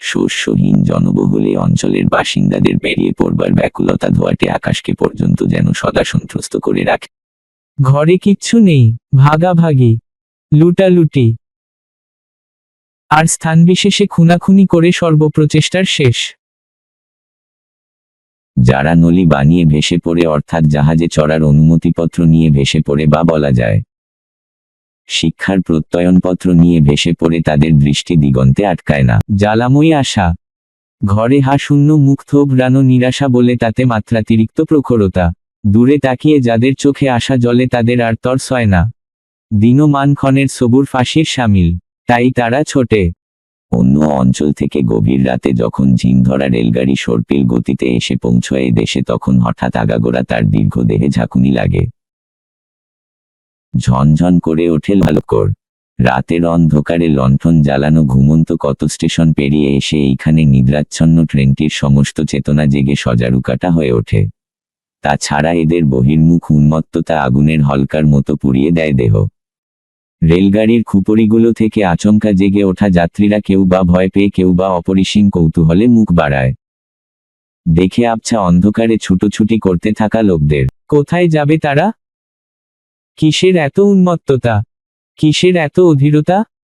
শস্যহীন জনবহুল অঞ্চলের বাসিন্দাদের বেরিয়ে পড়বার ব্যাকুলতা ধোয়াটে আকাশকে পর্যন্ত যেন সদা সন্ত্রস্ত করে রাখে। ঘরে কিচ্ছু নেই, ভাগাভাগি, লুটালুটি, আর স্থানবিশেষে খুনাখুনি করে সর্বপ্রচেষ্টার শেষ। যারা নলি বানিয়ে ভেসে পড়ে, অর্থাৎ জাহাজে চড়ার অনুমতিপত্র নিয়ে ভেসে পড়ে, বা বলা যায় শিক্ষার প্রত্যয়নপত্র নিয়ে ভেসে পড়ে, তাদের দৃষ্টি দিগন্তে আটকায় না। জ্বালাময়ী আশা, ঘরে শূন্য মুখ থোবড়ানো নিরাশা বলে তাতে মাত্রাতিরিক্ত প্রখরতা। দূরে তাকিয়ে যাদের চোখে আশা জ্বলে তাদের আর তর সয় না। দিনমান ক্ষণের সবুর ফাঁসির সামিল, তাই তারা ছোটে। অন্য অঞ্চল থেকে গভীর রাতে যখন ঝিম ধরা রেলগাড়ি সর্পিল গতিতে এসে পৌঁছয় দেশে, তখন হঠাৎ আগাগোড়া তার দীর্ঘ দেহে ঝাঁকুনি লাগে। ঝনঝন করে ওঠে লালকর। রাতের অন্ধকারে লণ্ঠন জ্বালানো ঘুমন্ত কত স্টেশন পেরিয়ে এসে এইখানে নিদ্রাচ্ছন্ন ট্রেনটির সমস্ত চেতনা জেগে সজারুকাটা হয়ে ওঠে। তাছাড়া এদের বহির্মুখ উন্মত্ততা আগুনের হলকার মতো পুড়িয়ে দেয় দেহ। রেলগাড়ির খুপড়িগুলো থেকে আচমকা জেগে ওঠা যাত্রীরা কেউ বা ভয় পেয়ে, কেউ বা অপরিসীম কৌতূহলে মুখ বাড়ায়। দেখে আবছা অন্ধকারে ছুটোছুটি করতে থাকা লোকদের। কোথায় যাবে তারা? কিসের এত উন্মত্ততা, কিসের এত অধীরতা?